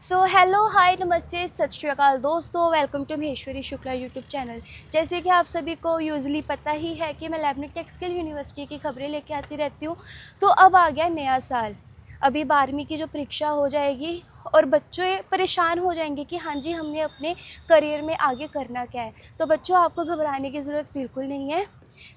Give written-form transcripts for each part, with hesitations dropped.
So hello hi नमस्ते सत श्री अकाल दोस्तों, welcome to Maheshwari Shukla YouTube channel. जैसे कि आप सभी को यूजुअली पता ही है कि मैं लेबनिक टेक्सटाइल यूनिवर्सिटी की खबरें लेके आती रहती हूँ। तो अब आ गया नया साल, अभी 12वीं की जो परीक्षा हो जाएगी और बच्चे परेशान हो जाएंगे कि हाँ जी हमने अपने करियर में आगे करना क्या है। तो बच्चों, आपको घबराने की ज़रूरत बिल्कुल नहीं है।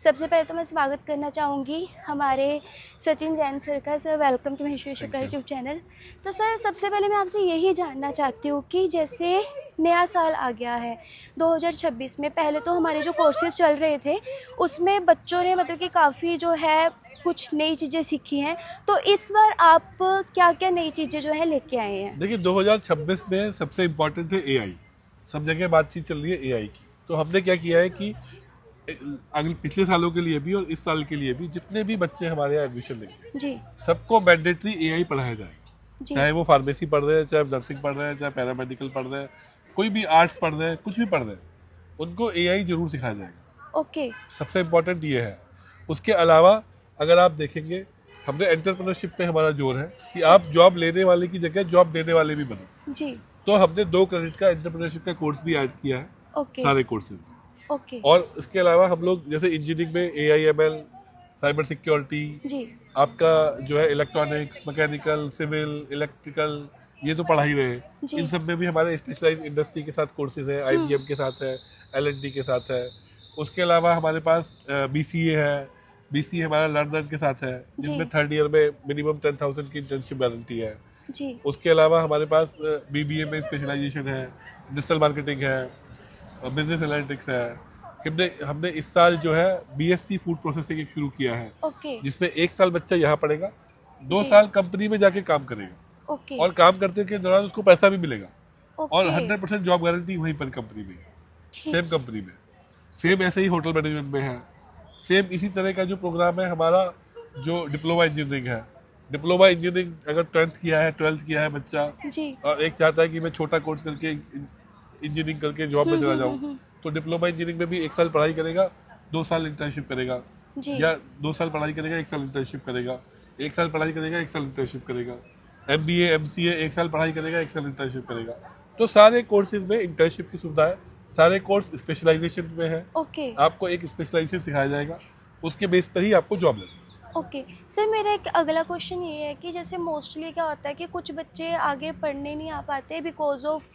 सबसे पहले तो मैं स्वागत करना चाहूँगी हमारे सचिन जैन सर का। Sir welcome to Maheshwari Shukla thank you. YouTube channel. तो सर सबसे पहले मैं आपसे यही जानना चाहती हूँ कि जैसे नया साल आ गया है 2026 में, पहले तो हमारे जो कोर्सेज चल रहे थे उसमें बच्चों ने मतलब कि काफ़ी जो है कुछ नई चीज़ें सीखी हैं। तो इस बार आप क्या क्या नई चीज़ें जो है लेके आए हैं? देखिए 2026 में सबसे इम्पोर्टेंट है एआई। सब जगह बातचीत चल रही है एआई की। तो हमने क्या किया है कि अगले पिछले सालों के लिए भी और इस साल के लिए भी जितने भी बच्चे हमारे यहाँ एडमिशन लेंगे जी सबको मैंडेटरी एआई पढ़ाया जाएगा। जी। चाहे वो फार्मेसी पढ़ रहे हैं, चाहे नर्सिंग पढ़ रहे हैं, चाहे पैरामेडिकल पढ़ रहे हैं, कोई भी आर्ट्स पढ़ रहे हैं, कुछ भी पढ़ रहे हैं, उनको एआई जरूर सिखाया जाएगा। ओके। सबसे इम्पोर्टेंट ये है। उसके अलावा अगर आप देखेंगे, हमने एंटरप्रेन्योरशिप पे हमारा जोर है कि आप जॉब लेने वाले की जगह जॉब देने वाले भी बनो। जी। तो हमने 2 क्रेडिट का एंटरप्रेन्योरशिप का कोर्स भी ऐड किया है ओके। सारे कोर्सेज में। ओके। और इसके अलावा हम लोग जैसे इंजीनियरिंग में AIML, साइबर सिक्योरिटी, जी आपका जो है इलेक्ट्रॉनिक्स, मैकेनिकल, सिविल, इलेक्ट्रिकल, ये तो पढ़ा ही रहे हैं। इन जी। सब में भी हमारे स्पेशलाइज इंडस्ट्री के साथ कोर्सेज हैं, IBM के साथ है, L&D के साथ है। उसके अलावा हमारे पास BCA है। BCA हमारा लर्नर के साथ है, जी। जिसमें 3rd ईयर में मिनिमम 10,000 की इंटर्नशिप गारंटी है। जी। उसके अलावा हमारे पास BBA में स्पेशलाइजेशन है, डिजिटल मार्केटिंग है, बिजनेस एनालिटिक्स है। हमने हमने इस साल जो है BSc फूड प्रोसेसिंग एक शुरू किया है, ओके। जिसमें 1 साल बच्चा यहाँ पढ़ेगा, 2 जी। साल कंपनी में जाके काम करेगा ओके। और काम करते के दौरान उसको पैसा भी मिलेगा। और ओके। 100% जॉब गारंटी वहीं पर कंपनी में, ठीक। सेम कंपनी में। सेम ऐसे ही होटल मैनेजमेंट में है। सेम इसी तरह का जो प्रोग्राम है हमारा, जो डिप्लोमा इंजीनियरिंग है। डिप्लोमा इंजीनियरिंग अगर 10th किया है, 12th किया है बच्चा, जी। और एक चाहता है कि मैं छोटा कोर्स करके इंजीनियरिंग करके जॉब में चला जाऊँ, हम्म। तो डिप्लोमा इंजीनियरिंग में भी 1 साल पढ़ाई करेगा, 2 साल इंटर्नशिप करेगा। जी। या 2 साल पढ़ाई करेगा, 1 साल इंटर्नशिप करेगा। 1 साल पढ़ाई करेगा, 1 साल इंटर्नशिप करेगा। MBA MCA 1 साल पढ़ाई करेगा, 1 साल इंटर्नशिप करेगा। तो सारे कोर्सेज में इंटर्नशिप की सुविधा है। सारे कोर्स स्पेशलाइजेशन में है। ओके। आपको एक स्पेशलाइजेशन सिखाया जाएगा, उसके बेस पर ही आपको जॉब लगेगी। ओके। सर मेरा एक अगला क्वेश्चन ये है कि जैसे मोस्टली क्या होता है कि कुछ बच्चे आगे पढ़ने नहीं आ पाते बिकॉज ऑफ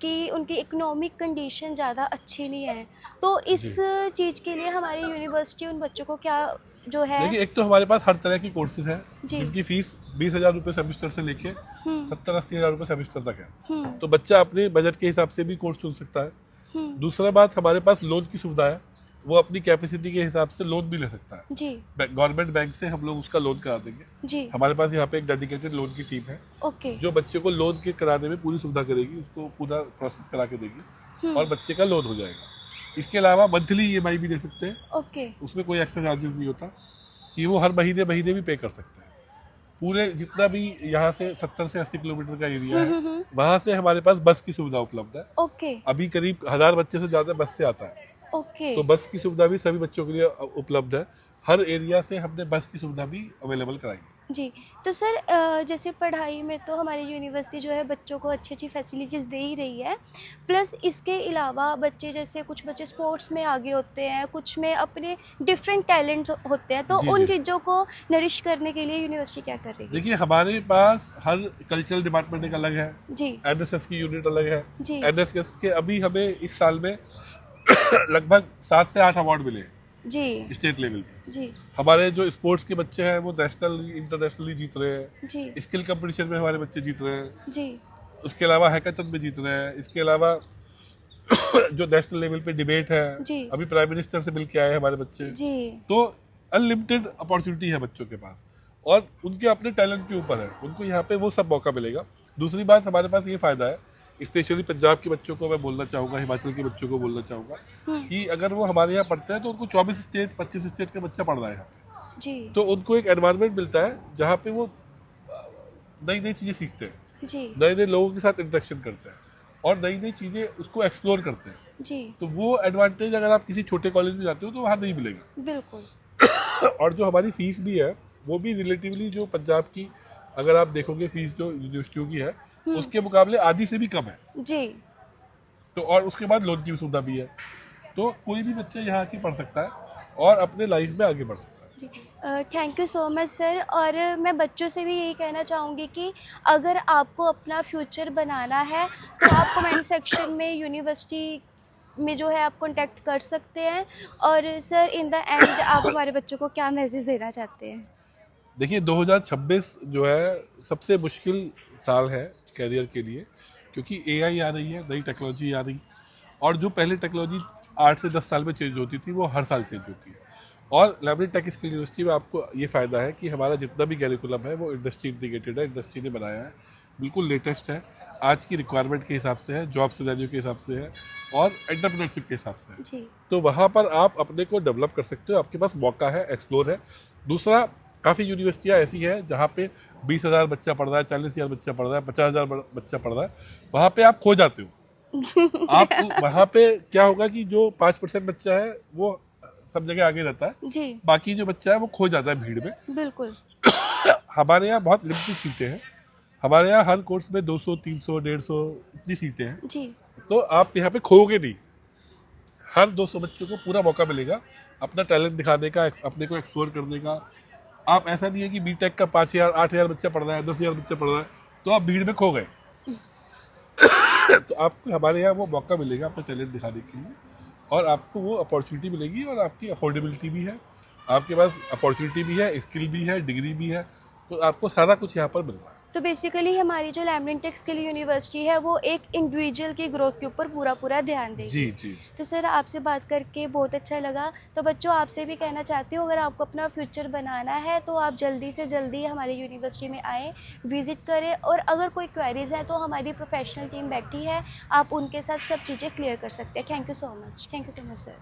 कि उनकी इकोनॉमिक कंडीशन ज़्यादा अच्छी नहीं है। तो इस जी चीज़ के लिए हमारी यूनिवर्सिटी उन बच्चों को क्या जो है? देखिए, एक तो हमारे पास हर तरह की कोर्सेज हैं, जी। जिनकी फीस 20,000 रुपये सेमेस्टर से लेके हम्म 70-80 हज़ार रुपये सेमेस्टर तक है। हम्म तो बच्चा अपने बजट के हिसाब से भी कोर्स चुन सकता है। हम्म। दूसरा बात, हमारे पास लोन की सुविधा है। वो अपनी कैपेसिटी के हिसाब से लोन भी ले सकता है। जी। गवर्नमेंट बैंक से हम लोग उसका लोन करा देंगे। जी। हमारे पास यहाँ पे एक डेडिकेटेड लोन की टीम है, ओके। जो बच्चे को लोन के कराने में पूरी सुविधा करेगी, उसको पूरा प्रोसेस करा के देगी और हम्म। बच्चे का लोन हो जाएगा। इसके अलावा मंथली EMI भी दे सकते हैं, ओके। उसमें कोई एक्स्ट्रा चार्जेस नहीं होता, कि वो हर महीने महीने भी पे कर सकते हैं। पूरे जितना भी यहाँ से 70 से 80 किलोमीटर का एरिया है, हम्म। वहाँ से हमारे पास बस की सुविधा उपलब्ध है। ओके। अभी करीब 1000 बच्चे से ज़्यादा बस से आता है। ओके। तो बस की सुविधा भी सभी बच्चों के लिए उपलब्ध है। हर एरिया से हमने बस की सुविधा भी अवेलेबल कराई है। जी। तो सर जैसे पढ़ाई में तो हमारी यूनिवर्सिटी जो है बच्चों को अच्छी अच्छी फैसिलिटीज़ दे ही रही है। प्लस इसके अलावा बच्चे जैसे कुछ बच्चे स्पोर्ट्स में आगे होते हैं, कुछ में अपने डिफरेंट टैलेंट्स होते हैं, तो जी उन जी। चीज़ों को नरिश करने के लिए यूनिवर्सिटी क्या कर रही है? देखिए, हमारे पास हर कल्चरल डिपार्टमेंट एक अलग है। जी। NSS की यूनिट अलग है। जी। NSS के अभी हमें इस साल में लगभग 7 से 8 अवार्ड मिले जी। स्टेट लेवल पे। जी। हमारे जो स्पोर्ट्स के बच्चे हैं वो नेशनल इंटरनेशनली जीत रहे हैं। जी। स्किल कंपटीशन में हमारे बच्चे जीत रहे हैं। जी। उसके अलावा हैकाथन में जीत रहे हैं। इसके अलावा जो नेशनल लेवल पे डिबेट है, जी। अभी प्राइम मिनिस्टर से मिल के आए हैं हमारे बच्चे। जी। तो अनलिमिटेड अपॉर्चुनिटी है बच्चों के पास, और उनके अपने टैलेंट के ऊपर है, उनको यहाँ पे वो सब मौका मिलेगा। दूसरी बात, हमारे पास ये फायदा है, स्पेशली पंजाब के बच्चों को मैं बोलना चाहूँगा, हिमाचल के बच्चों को बोलना चाहूँगा, कि अगर वो हमारे यहाँ पढ़ते हैं तो उनको 24 स्टेट 25 स्टेट का बच्चा पढ़ रहा है यहाँ पे। जी। तो उनको एक एनवायरनमेंट मिलता है जहाँ पे वो नई नई चीज़ें सीखते हैं, जी। नए नए लोगों के साथ इंटरेक्शन करते हैं, और नई नई चीज़ें उसको एक्सप्लोर करते हैं। जी। तो वो एडवांटेज अगर आप किसी छोटे कॉलेज में जाते हो तो वहाँ नहीं मिलेगा। बिल्कुल। और जो हमारी फीस भी है वो भी रिलेटिवली, जो पंजाब की अगर आप देखोगे फीस जो यूनिवर्सिटियों की है, उसके मुकाबले आधी से भी कम है। जी तो और उसके बाद लोन की भी सुविधा भी है। तो कोई भी बच्चा यहाँ आके पढ़ सकता है और अपने लाइफ में आगे बढ़ सकता है। जी thank you so much sir. और मैं बच्चों से भी यही कहना चाहूँगी कि अगर आपको अपना फ्यूचर बनाना है तो आप कमेंट सेक्शन में यूनिवर्सिटी में जो है आप कांटेक्ट कर सकते हैं। और सर इन द एंड आप हमारे बच्चों को क्या मैसेज देना चाहते हैं? देखिए 2026 जो है सबसे मुश्किल साल है कैरियर के लिए, क्योंकि एआई आ रही है, नई टेक्नोलॉजी आ रही है, और जो पहले टेक्नोलॉजी 8 से 10 साल में चेंज होती थी वो हर साल चेंज होती है। और लैबरेटरी टेक स्किल यूनिवर्सिटी में आपको ये फ़ायदा है कि हमारा जितना भी कैरिकुलम है वो इंडस्ट्री इंटीग्रेटेड है, इंडस्ट्री ने बनाया है, बिल्कुल लेटेस्ट है, आज की रिक्वायरमेंट के हिसाब से है, जॉब सिनेरियो के हिसाब से है और एंटरप्रेन्योरशिप के हिसाब से है। जी तो वहाँ पर आप अपने को डेवलप कर सकते हो, आपके पास मौका है, एक्सप्लोर है। दूसरा, काफ़ी यूनिवर्सिटियाँ ऐसी हैं जहाँ पे 20,000 बच्चा पढ़ रहा है, 40,000 बच्चा पढ़ रहा है, 50,000 बच्चा पढ़ रहा है, वहाँ पे आप खो जाते हो। आप वहाँ पे क्या होगा कि जो 5% बच्चा है वो सब जगह आगे रहता है, जी बाकी जो बच्चा है वो खो जाता है भीड़ में। बिल्कुल हमारे यहाँ बहुत लिमिटेड सीटें हैं, हमारे यहाँ हर कोर्स में 200, 300, 150 इतनी सीटें हैं। जी तो आप यहाँ पे खोओगे नहीं, हर 200 बच्चों को पूरा मौका मिलेगा अपना टैलेंट दिखाने का, अपने को एक्सप्लोर करने का। आप ऐसा नहीं है कि बीटेक का 5,000, 8,000 बच्चा पढ़ रहा है, 10,000 बच्चा पढ़ रहा है तो आप भीड़ में खो गए। तो आपको हमारे यहाँ वो मौका मिलेगा अपना टैलेंट दिखाने के लिए, और आपको वो अपॉर्चुनिटी मिलेगी, और आपकी अफोर्डेबिलिटी भी है, आपके पास अपॉर्चुनिटी भी है, स्किल भी है, डिग्री भी है, तो आपको सारा कुछ यहाँ पर मिलता है। तो बेसिकली हमारी जो लैबरेटरी टेक स्किल यूनिवर्सिटी है वो एक इंडिविजुअल की ग्रोथ के ऊपर पूरा ध्यान देगी। जी जी। तो सर आपसे बात करके बहुत अच्छा लगा। तो बच्चों आपसे भी कहना चाहती हूँ, अगर आपको अपना फ्यूचर बनाना है तो आप जल्दी से जल्दी हमारी यूनिवर्सिटी में आएँ, विज़िट करें, और अगर कोई क्वेरीज़ हैं तो हमारी प्रोफेशनल टीम बैठी है, आप उनके साथ सब चीज़ें क्लियर कर सकते हैं। Thank you so much sir.